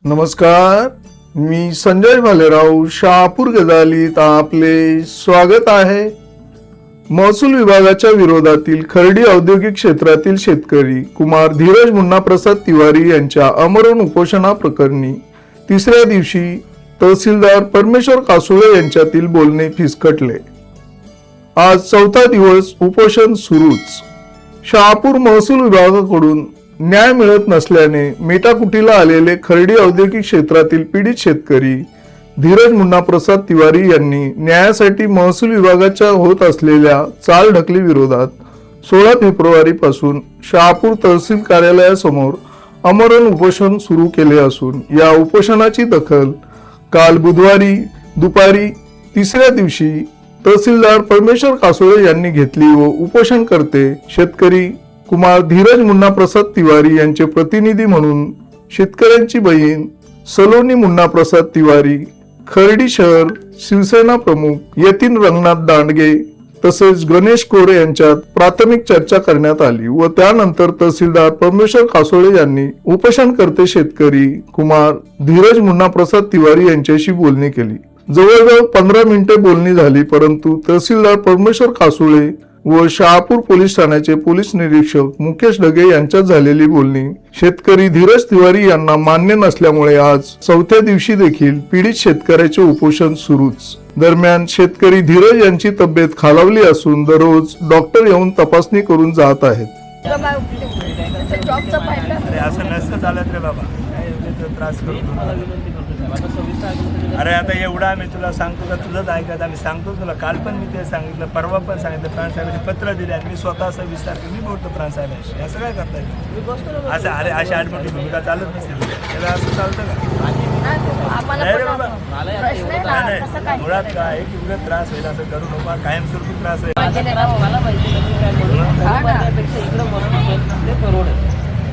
नमस्कार, मी संजय भालेराव शहापूर गजालीत आपले स्वागत आहे. महसूल विभागाच्या विरोधातील खर्डी औद्योगिक क्षेत्रातील शेतकरी कुमार धीरज मुन्ना प्रसाद तिवारी यांच्या आमरण उपोषणाप्रकरणी तिसऱ्या दिवशी तहसीलदार परमेश्वर कासुळे यांच्यातील बोलणे फिसकटले. आज चौथा दिवस उपोषण सुरूच. शहापूर महसूल विभागाकडून न्याय मिळत नसल्याने मेटाकुटीला आलेले खर्डी औद्योगिक क्षेत्रातील पीडित शेतकरी धीरज मुन्ना प्रसाद तिवारी यांनी न्यायासाठी महसूल विभागाच्या होत असलेल्या चालढकली विरोधात 16 फेब्रुवारी पासून शहापूर तहसील कार्यालयासमोर आमरण उपोषण सुरू केले असून या उपोषणाची दखल काल बुधवारी दुपारी तिसऱ्या दिवशी तहसीलदार परमेश्वर कासोळे यांनी घेतली व उपोषणकर्ते शेतकरी कुमार धीरज मुन्ना प्रसाद तिवारी यांचे प्रतिनिधी म्हणून शेतकऱ्यांची बहीण सलोनी मुन्ना प्रसाद तिवारी, खर्डी शहर शिवसेना प्रमुख यतीन रंगनाथ दांडगे तसेच गणेश कोरे यांच्यात प्राथमिक चर्चा करण्यात आली व त्यानंतर तहसीलदार परमेश्वर कासोळे यांनी उपोषणकर्ते शेतकरी कुमार धीरज मुन्ना प्रसाद तिवारी यांच्याशी बोलणी केली. जवळजवळ 15 मिनिटे बोलणी झाली, परंतु तहसीलदार परमेश्वर कासोळे व शहापूर पोलीस ठाण्याचे पोलीस निरीक्षक मुकेश ढगे यांच्यात झालेली बोलणी शेतकरी धीरज तिवारी यांना मान्य नसल्यामुळे आज चौथ्या दिवशी देखील पीडित शेतकऱ्याचे उपोषण सुरूच. दरम्यान शेतकरी धीरज यांची तब्येत खालावली असून दररोज डॉक्टर येऊन तपासणी करून जात आहेत. अरे आता एवढा आम्ही तुला सांगतो का तुझंच ऐकत आम्ही सांगतो तुला. काल पण मी ते सांगितलं, परवा पण सांगितलं. प्राणसाहेबांचे पत्र दिले आणि मी स्वतः असं विस्तार मी बोलतो प्राणसाहेबांशी. असं काय करता येईल? असं अरे अशी आडमोठी भूमिका चालत नसेल त्याला. असं चालतं का? नाही रे बाबा, नाही मुळात काय की उद्या त्रास होईल असं करू नका. कायमस्वरूपी त्रास होईल.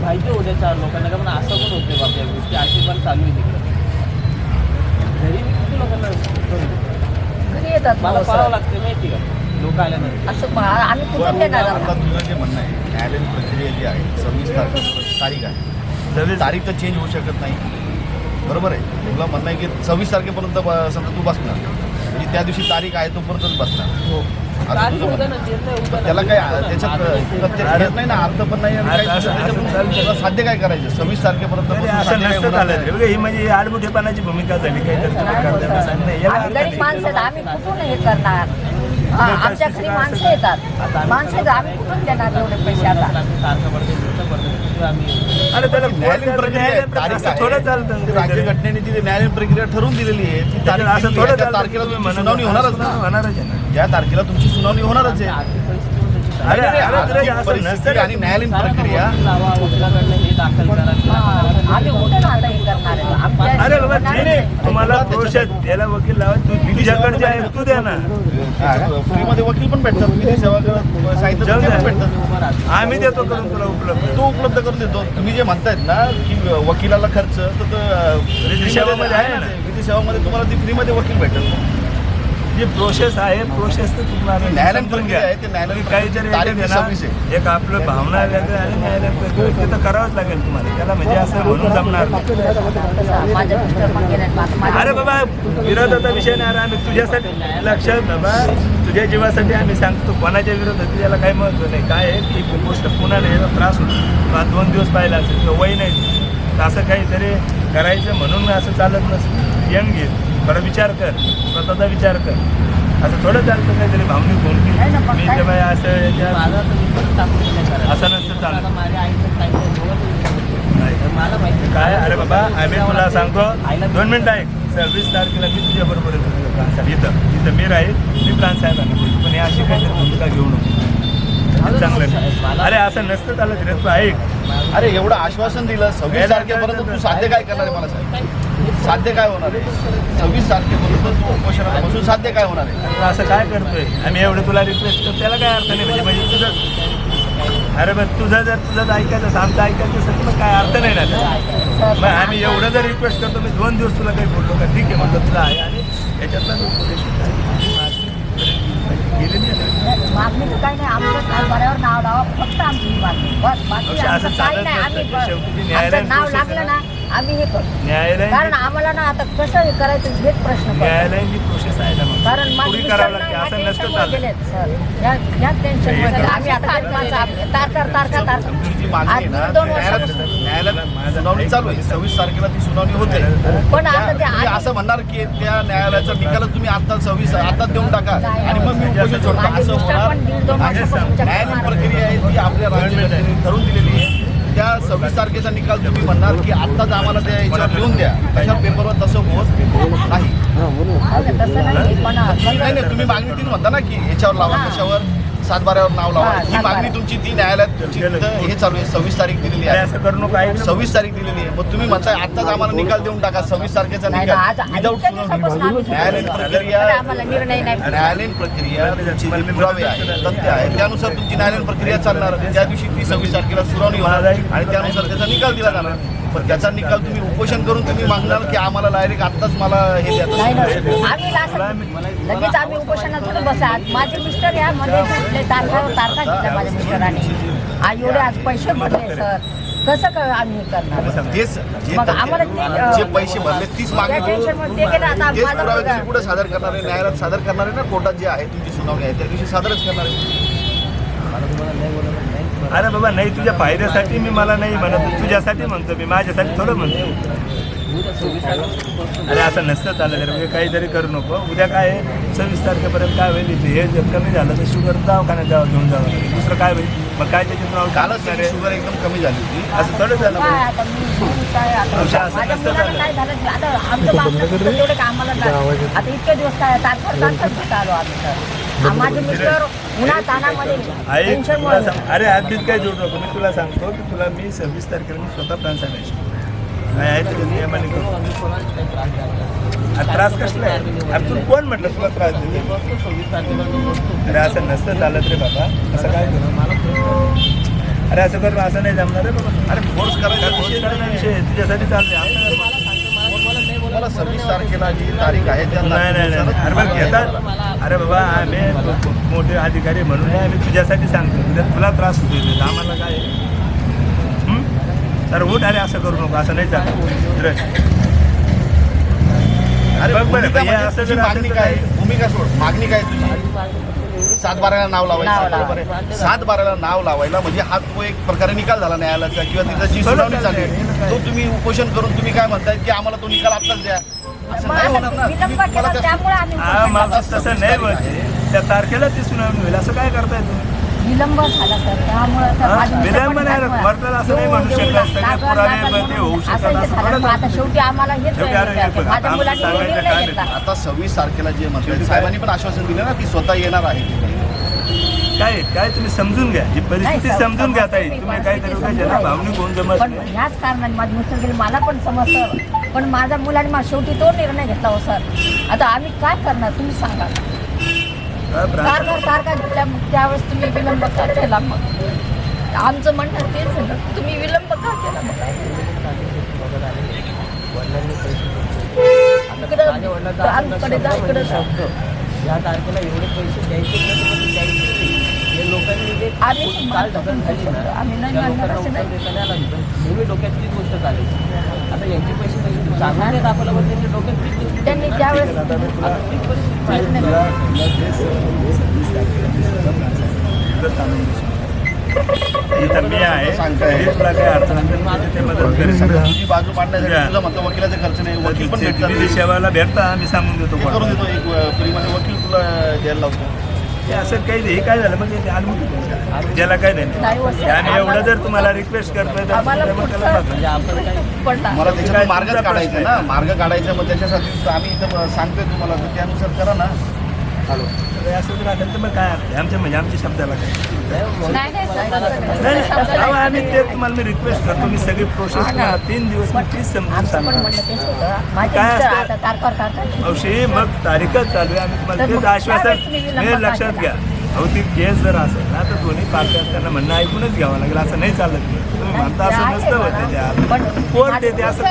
माहिती होत्या 4 लोकांना का पण असं पण होते बाबा, या गोष्टी अशी पण चालू आहे तिकडे. घरी मी किती लोकांना घरी येतात मला पाहावं लागते माहिती का लोक आल्यानंतर. असं आम्ही कुठून देणार आहोत? तुझं जे म्हणणं आहे न्यायालयीन प्रक्रिया जी आहे 26 तारीख आहे, तारीख तर चेंज होऊ शकत नाही, बरोबर आहे. तुला म्हणणं आहे की 26 तारखेपर्यंत समजा तू बसणार, म्हणजे त्या दिवशी तारीख आहे तोपर्यंत बसणार. हो, त्याला काय त्याच्यात प्रत्येक येत नाही ना, अर्थ पण नाही. साध्य काय करायचं 26 तारखेपर्यंत? असं नसतं झालं रे. ही म्हणजे आडमुठेपणाची भूमिका झाली. गरीब माणसं आम्ही कुठून हे करणार? आमच्या घरी माणसं येतात, माणसं आम्ही कुठून देणार एवढे पैसे? आता अरे त्याला न्यायालयीन प्रक्रिया थोडं चालतं. राज्यघटनेने ती न्यायालयीन प्रक्रिया ठरवून दिलेली आहे. ती तारीख असं थोडं तारखेला तुमची सुनावणी होणारच ना. होणारच आहे ना, ज्या तारखेला तुमची सुनावणी होणारच आहे. अरे परिस्थिती आणि न्यायालयीन प्रक्रिया आम्ही कुठे आता हे करणार? अरे बाबा तुम्हाला प्रोसेस याला वकील लावा. तू तुझ्याकडे जे आहे तू द्या ना. फ्रीमध्ये वकील पण भेटतात, विधी सेवा साहित्य पण भेटतात. आम्ही देतो करून तुला उपलब्ध. तो उपलब्ध करून देतो. तुम्ही जे म्हणतायत ना की वकिलाला खर्च, तर विधी सेवामध्ये आहे ना. विधी सेवामध्ये तुम्हाला ती फ्रीमध्ये वकील भेटतात. जी प्रोसेस आहे प्रोसेस तर तुम्हाला न्यायालयीन प्रक्रिया आहे, ते न्यायालयीन काहीतरी तारीख 26 आहे. एक आपलं भावना वेगळं आणि न्यायालयीन प्रक्रिया ते तर करावंच लागेल तुम्हाला. त्याला म्हणजे असं म्हणून जमणार नाही. माझ्या मिस्टर पण गेले. अरे बाबा विरोधाचा विषय नाही. अरे आम्ही तुझ्यासाठी लक्षात बाबा तुझ्या जीवासाठी आम्ही सांगतो. कोणाच्या विरोधात त्याला काही महत्त्व नाही. काय आहे की गोष्ट पुन्हा याचा त्रास होतो. 2 दिवस पाहिला असेल किंवा वय नाही, तर असं काहीतरी करायचं म्हणून असं चालत नसतं. यंग घे, बरं विचार कर, स्वतःचा विचार कर. असं थोडं चालतं काहीतरी भावनिक होऊन की मी ते बाय असं असं नसतं चालत. माझ्या आईचं मला माहिती काय अरे बाबा आम्ही तुला सांगतो 2 मिनिटं आहे. 26 तारखेला मी तुझ्याबरोबर येतो प्राणसाहेब. इथं मी राहील, मी प्राणसाहेबांना बोलतो. पण हे अशी काहीतरी भूमिका घेऊ नको, चांगलं नाही. अरे असं नसतं चालत रे. तू ऐक, अरे एवढं आश्वासन दिलं 26 तारखेपर्यंत तू साध्य काय करणार आहे मला सांग. साध्य काय होणार आहे 26 तारखेपर्यंत तू उपोषणाला बसून साध्य काय होणार आहे? असं काय करतोय आम्ही एवढं तुला रिक्वेस्ट करतो त्याला काय अर्थ नाही. म्हणजे तुझं अरे बघ तुझं ऐकायचं असं आमचं ऐकायचं असेल तर काय अर्थ नाही ना. मग आम्ही एवढं जर रिक्वेस्ट करतो मी 2 दिवस तुला काही बोललो का ठीक आहे म्हणलं तुला आहे आणि याच्यातला मागणीचं काही नाही. आमचं बऱ्यावर नाव लावा, फक्त आमची मागणी बस. बाकी असं काही नाही. आम्ही नाव लागलं ना आम्ही हे करतो न्यायालय कारण आम्हाला ना आता कसं हे करायचं हेच प्रश्न पडतो. न्यायालयीन प्रोसेस आहे ना मग कारण माझे पुढे मिस्टर करावं ना लागते ह्या असं नसतं टेन्शनमध्ये चालत. गेलेत सर. ह्या टेन्शनमध्ये गेले. आम्ही आता गरीब माणसं, आपली तारखा तुमची जी मागणी आहे ना आज ती 2 वर्षापासून न्यायालयात सुनावणी चालू आहे. 26 तारखेला ती सुनावणी होते. पण आता ते तुम्ही असं म्हणणार की त्या न्यायालयाचा निकाल तुम्ही आता 26 आताच देऊन टाका आणि मग मी उपोषण सोडतो माझे असं मिस्टर होणार. पण 1.5-2 वर्षापासून न्यायालयीन चक्कर प्रक्रिया आहे ती आपल्या राज्यघटनेने ठरवून दिलेली आहे. त्या 26 तारखेचा निकाल तुम्ही म्हणणार की आत्ताच आम्हाला त्या याच्यावर लिहून द्या. त्याच्या पेपरवर तसं होत नाही. तसं नाही पण नाही तुम्ही मागणी ती म्हणता ना की याच्यावर लावा कशावर 7/12 नाव लावा. हा, ही 7/12. मागणी तुमची ती न्यायालयात हे चालू आहे. 26 तारीख दिलेली अरे आहे. असं करू नका ऐक ना. 26 तारीख दिलेली आहे. मग तुम्ही म्हणताय आत्ताच आम्हाला निकाल देऊन टाका. 26 तारखेचा नाही ना, आज निकाल विदाऊट इतक्या दिवसापासून आम्ही न्यायालयीन प्रक्रिया अरे आम्हाला निर्णय नाही. न्यायालयीन प्रक्रिया तुमची जी पुरावे आहे तथ्य आहे त्यानुसार तुमची न्यायालयीन प्रक्रिया चालणार. त्या दिवशी ती 26 तारखेला सुनावणी होणार आणि त्यानुसार त्याचा निकाल दिला जाणार. पण त्याचा निकाल तुम्ही उपोषण करून तुम्ही मागणार की आम्हाला डायरेक्ट आत्ताच मला हे नाही ना, द्या. आम्ही लगेच आम्ही उपोषणात थोडं बसा. माझे मिस्टर या मध्ये कुठले तारखा घेतल्या माझ्या मिस्टरांनी. एवढे आज पैसे भरले सर, कसं आम्ही हे करणार? तेच जे मग आम्हाला जे पैसे भरले तीच मागणी त्या टेन्शनमध्ये ते केलं. आता तेच माझा पुरावे मुलगा- तुम्ही कुठे सादर करणार आहे? न्यायालयात सादर करणार आहे ना. कोर्टात जे आहे तुमची सुनावणी आहे त्या दिवशी सादरच करणार आहे. अरे बाबा नाही तुझ्या फायद्यासाठी मी मला नाही म्हणत, तुझ्यासाठी म्हणतो मी, माझ्यासाठी थोडं म्हणतो. अरे असं नसतं चाललं रे, म्हणजे काहीतरी करू नको. उद्या काय आहे 26 तारखेपर्यंत काय होईल इथे हे जर कमी झालं तर शुगर दवाखान्यात घेऊन जावं लागेल. दुसरं काय होईल मग काय त्याच्यातून कालच त्याची शुगर एकदम कमी झाली होती. असं थोडं झालं काय पाहिजे. आता मी काय आता अवश्य असं माझ्या नसतं मुलाला झालं. काय झालं आता आमचं बापचं तेवढे का आम्हाला नाही. आता इतके दिवस काय तारखा आलो आम्ही तर माझे मिस्टर उन्हा तानामध्ये ऐक टेन्शन तुला सांग, अरे आधीच काय जोडू नको. मी तुला सांगतो की तुला मी 26 तारखेला मी स्वतः प्लॅन सांगायचे काय आहे त्याच्या नियमाने करू. त्रास कसला आहे? अरे तू कोण म्हटलं तुला त्रास देते? अरे असं नसतं चालत रे बाबा. असं काय करू? अरे असं करून असं नाही जमणार रे बाबा. अरे फोर्स करायचा विषय आहे, तुझ्यासाठी चालते. मला 26 तारखेला जी तारीख आहे त्या नाही नाही नाही अरे बघ घेतात. अरे बाबा आम्ही मोठे अधिकारी म्हणून आहे, आम्ही तुझ्यासाठी सांगतो. उद्या तुला त्रास होतो आम्हाला काय तर उठ. अरे असं करू नको, असं नाही चालत. अरे बघ बरं, भूमिका भैया, म्हणजे असं तुझी जर मागणी असेल काय? तर भूमिका सोड. मागणी काय तुझी? 7/12 नाव लावायचं बरोबर आहे. 7/12 नाव लावायला म्हणजे हा तो एक प्रकारे निकाल झाला न्यायालयाचा किंवा तिथं जी सुनावणी झाली तो तुम्ही उपोषण करून तुम्ही काय म्हणताय की आम्हाला तो निकाल आत्ताच द्या. असं नाही होणार ना. विलंब तुम्ही केला मला त्या- त्यामुळे आम्ही हा उपोषण मग करतो. तसं नाही होत. त्या तारखेला ती सुनावणी होईल असं काय करताय तुम्ही? विलंब झाला सर त्यामुळे तर हा, माझे मिस्टर विलंब पण नाही त्यामुळे वरतं असं नाही म्हणू येऊ शकत. लागला. सगळे लागला, पुरावे लागला. मध्ये होऊ शकतात असं असं झालं. थोडं मग आता शेवटी आम्हाला हेच शेवटी अरे हे बघ, माझ्या आता मुलांनी सांगायचं निर्णय काय घेतला. आता 26 तारखेला जे म्हणतात साहेबांनी पण आश्वासन दिलं ना ती स्वतः येणार आहे. काय काय तुम्ही समजून घ्या ही परिस्थिती नाही, समजून घ्या ताई. समजते, तुम्ही काय करू समजते. ज्याला भावनिक होऊन जमत पण नाही. ह्याच कारणाने माझे मिस्टर गेले मला पण समजतं. पण माझ्या मुलाने शेवटी तो निर्णय घेतला हो सर. आता आम्ही काय करणार तुम्ही सांगा. काय भ्रांत- तारखा घेतल्या मग त्यावेळेस तुम्ही विलंब का केला? मग आमचं म्हणणं तेच होतं तुम्ही विलंब का केला? मग आमच्याकडे जा, इकडे जा. या तारखेला एवढे पैसे द्यायचे हे लोकांनी जे आम्ही काल ढकल झाली ना आम्ही नाही त्या म्हणणार लोकांना असं उत्तर नाही. देता नाही आलं पण नेहमी डोक्यात तीच गोष्ट चालायची. आता यांचे पैसे पैसे सांगून देत आपल्याला पण त्यांच्या डोक्यात तीच गोष्ट त्यांनी त्यावेळेस आता तीच परिस्थिती आहे. इथं मी आहे सांगताय. तरी तुला काय अडचण असेल तर ते मदत करेल. तुझी बाजू मांडण्यासाठी तुझा म्हणतो वकिलाचा खर्च नाही. वकील पण भेटतात. तुम्ही सेवाला भेटता आम्ही सांगून देतो हे करून कोणाला. देतो एक फ्रीमध्ये वकील तुला द्यायला लावतो. हे असं काही नाही. हे काय झालं म्हणजे ते अनुमती ज्याला काय नाही नाही. हो सर, आणि एवढं जर आम्हाला- तुम्हाला रिक्वेस्ट करतोय तर आम्हाला त्यामुळे त्याला पुढचं- बघा. म्हणजे आपण काय पडला. मला काय त्याच्यातून मार्गच तुमचा काढायचा प्रश्न ना. आहे. मार्ग काढायचा मग त्याच्यासाठी आम्ही इथं सांगतोय तुम्हाला तर त्यानुसार करा ना. हॅलो तर असं जर असेल तर मग काय अर्थ आहे? आमच्या म्हणजे आमच्या शब्दाला काय नाही नाही सर, नाही नाही अहो, आम्ही ते तुम्हाला मी रिक्वेस्ट करतो. मी सगळी प्रोसेस 3 दिवस मी तीच समजून आमचं पण सांगतो. म्हणणं तेच होतं. माझे काय मिस्टर असतं? आता तारखा अवशी मग तारीखच चालू आहे. आम्ही तुम्हाला तर तेच मग आश्वासन त्यावेळेस तुम्ही विलंब हे का लक्षात केला? घ्या. अहो ती केस जर असेल ना तर दोन्ही पार्टी असताना म्हणणं ऐकूनच घ्यावं लागेल. असं नाही चालत. तुम्ही म्हणता असं नसतं होतं त्यात. कोण ते असं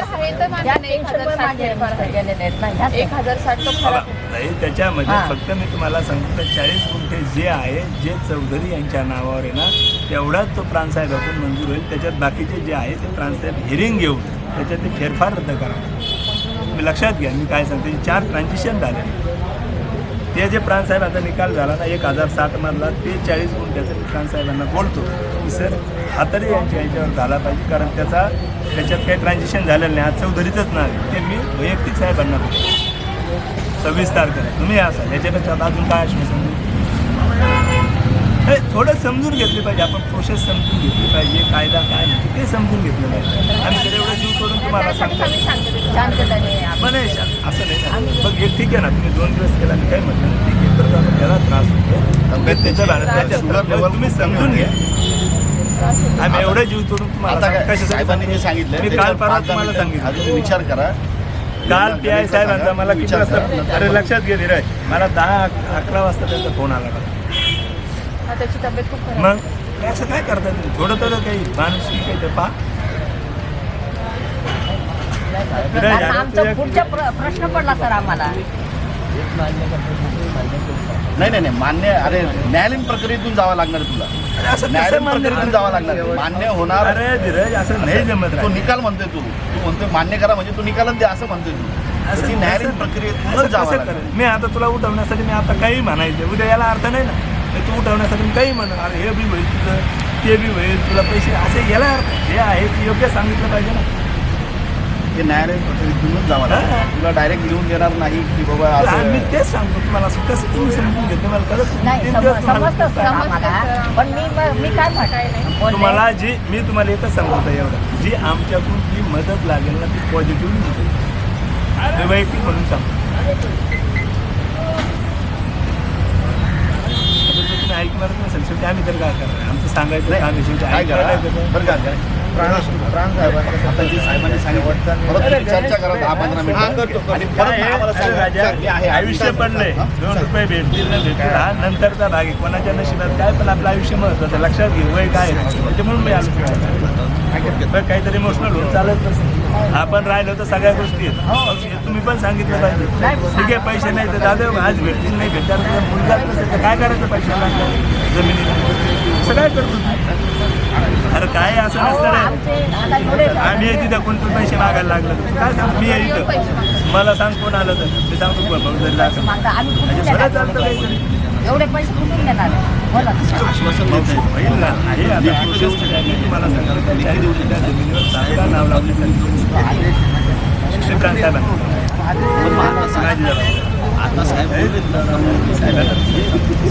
या टेन्शनमुळे माझे मिस्टर गेलेले आहेत ना. ह्याच- 1060 बघा, ताई, त्याच्यामध्ये हां. फक्त मी तुम्हाला सांगतो 40 गुंठे जे आहे जे चौधरी यांच्या नावावर आहे ना तेवढाच तो प्राणसाहेबाकडून मंजूर होईल. त्याच्यात बाकीचे जे आहे ते प्राणसाहेब हिअरिंग घेऊन त्याच्यात ते फेरफार रद्द करा. तुम्ही लक्षात घ्या मी काय सांगते. 4 ट्रान्झिशन झाले. ते जे प्राणसाहेबांचा निकाल झाला ना 1060 मधला, ते 40 गुंठ्याचं मी प्राणसाहेबांना बोलतो की सर हा तरी याच्यावर झाला पाहिजे, कारण त्याच्यात काही ट्रान्झिशन झालेलं नाही. आज चौधरीचंच नाव आहे ते मी वैयक्तिक साहेबांना बोलतो. 26 तारखेला तुम्ही असाल, याच्यापेक्षा अजून काय आश्वासन देऊ? थोडं समजून घेतली पाहिजे. आपण प्रोसेस समजून घेतली पाहिजे. कायदा काय नाही ते समजून घेतलं पाहिजे. आम्ही तर एवढं जीव सोडून तुम्हाला सांगतो पण असं नाही ना. मग हे ठीक आहे ना, तुम्ही 2 दिवस केला मी काय म्हटलं ना, ठीक आहे. तर त्याला त्रास होतो त्याच्या तुम्ही समजून घ्या. आम्ही एवढं जीव सोडून तुम्हाला साहेबांनी जे सांगितलं मी काल परवा तुम्हाला सांगितलं. अजून विचार करा. काल PI साहेबांचा मला किती वाजता, अरे लक्षात घे धीरज, मला 10-11 वाजता त्यांचा फोन आला मला. त्याची तब्येत खूप खराब. मग असं काय करता तुम्ही? थोडं काही माणूस काही ते पहा. आता आमचा पुढचा प्रश्न पडला सर आम्हाला. नाही मान्य. अरे न्यायालयीन प्रक्रियेतून जावं लागणार आहे तुला. अरे असं कसं न्यायालयीन मान्य प्रक्रियेतून जावं लागणार आहे. मान्य होणार. अरे धीरज असं नाही जमत. तो निकाल म्हणतोय तू म्हणतोय मान्य करा म्हणजे तू निकालच द्या असं म्हणतोय तू. असं ती न्यायालयीन प्रक्रियेतून कसं जावं लागणार. करेल? मी आता तुला उठवण्यासाठी मी आता काही म्हणायचं, उद्या याला अर्थ नाही ना. तू उठवण्यासाठी मी काही म्हणा, अरे हे बी होईल तुझं, ते बी होईल, तुला पैसे असे याला अर्थ जे आहे ते योग्य सांगितलं पाहिजे ना. ते न्यायालयीन प्रक्रियेतूनच जावं लागणार. तुला डायरेक्ट लिहून देणार नाही की बाबा मी असं. तेच सांगतो तुम्हाला. कसं तुम्ही समजून घेतो मला कळत नाही समजतं सर आम्हाला. पण मी काय म्हटलं तुम्हाला जी मी तुम्हाला एकच सांगतो एवढं, जी आमच्याकडून जी मदत लागेल ना ती पॉझिटिव्ह वैयक्तिक म्हणून सांगतो. तुम्ही ऐकणार नसेल शेवटी आम्ही तर काय करणार? आमचं सांगायचं काम आहे शेवटी. काय करा बरं का आता जी साहेबांनी सांगितलं परत तुम्ही चर्चा करा 10-15 मिनिटं आणि परत आम्हाला सांगा की आहे आयुष्य पडलंय, 2 रुपये भेटतील ना भेटतील हा नंतरचा भाग आहे. कोणाच्या नशिबात काय पण आपलं आयुष्य महत्वाचं. लक्षात घे वय काय आहे त्याच्यामुळे मी आलो. काहीतरी इमोशनल होऊन चालत नसतं. आपण राहिलो तर सगळ्या गोष्टी आहेत. तुम्ही पण सांगितलं पाहिजे. ठीक आहे पैसे नाही तर दादा आज भेटतील नाही भेटणार मुलगा नसेल तर काय करायचं पैशाला जमिनीत सगळं करतो. अरे काय असं नसतं रे. आम्ही तिथं कोणते पैसे मागायला लागलं काय सांग मी इथं मला सांग कोण आलं तर मी सांगतो सगळं चालतं काहीतरी. एवढे पैसे कुठून देणार बोला. आश्वासन देत नाही. होईल ना आहे आता प्रोसेस मी तुम्हाला सांगाल त्या दिवशी त्या जमिनीवर चांगला नाव लावण्यासाठी श्रीप्रांत साहेबांना आता साहेब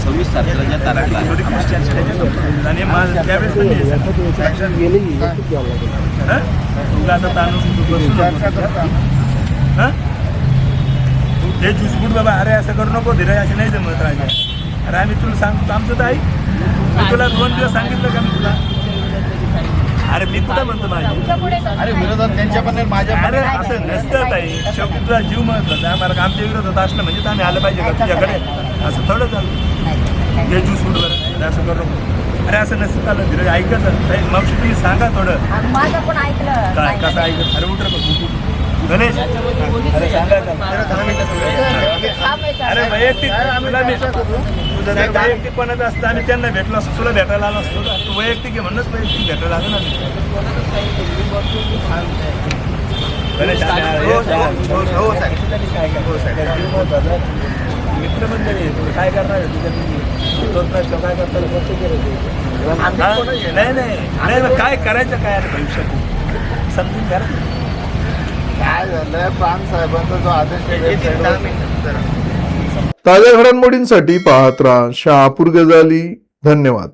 26 तारखेला ज्या तारखेला थोडी आणि माझं त्यावेळेस पण तुला आता ताणून हे जुसबूट बाबा अरे असं करू नको धीरज असे नाही जमत राजा. अरे आम्ही तुला सांगतो आमचं तर आई मी तुला 2 दिवस सांगितलं का मी तुला. अरे मी कुठं म्हणतो माझ्या अरे विरोधात त्यांच्या पण माझ्या अरे असं नसतं ताई. शेवटी तुला जीव महत्वाचा आहे. आम्हाला आमच्या विरोधात असलं म्हणजे तर आम्ही आलं पाहिजे का तुझ्याकडे. असं थोडं चालतं हे ज्यूस फूड बरं असं करू नको. अरे असं नसतं चाललं धीरज ऐकत मावशी तुम्ही सांगा थोडं माझं पण ऐकलं काय कसं ऐकत. अरे उठ गणेश अरे सांगायचं अरे वैयक्तिक तुला मी तुझं जर वैयक्तिकपणाचं असतं आम्ही त्यांना भेटलो असतो तुला भेटायला आलो असतो का. तू वैयक्तिक आहे म्हणूनच वैयक्तिक भेटायला आलो ना. गणेश मित्र मंडळी काय करणार काय करतात नाही काय करायचं काय भविष्यात समजून घ्या. काय झालंय प्राण साहेबांचा जो आदेश ताज्या घडामोडींसाठी पाहत राहा शहापूर गजाली. धन्यवाद.